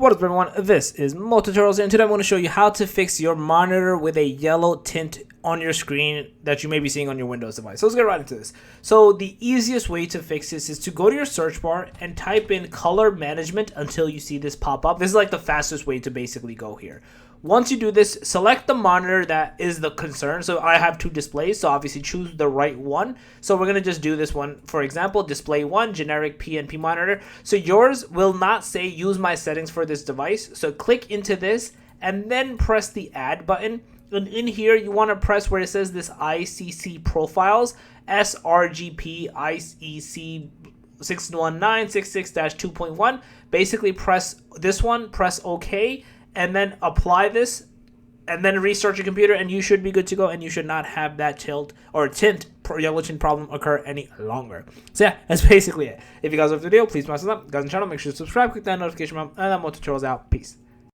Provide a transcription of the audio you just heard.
What is up, everyone? This is Mo Tutorials, and today I'm going to show you how to fix your monitor with a yellow tint on your screen that you may be seeing on your Windows device. So let's get right into this. So the easiest way to fix this is to go to your search bar and type in color management until you see this pop up. This is like the fastest way to basically go here. Once you do this, select the monitor that is the concern. So I have two displays, so obviously choose the right one. So we're going to just do this one. For example, display 1, generic PNP monitor. So yours will not say use my settings for this device. So click into this and then press the add button. And in here, you want to press where it says this ICC profiles, sRGP IEC 61966-2.1. Basically press this one, press OK, and then apply this, and then restart your computer, and you should be good to go, and you should not have that tilt or tint yellow tint problem occur any longer. So yeah, that's basically it. If you guys love the video, please smash the thumbs up. Guys on the channel, make sure to subscribe, click that notification bell, and I'm Mo Tutorials out. Peace.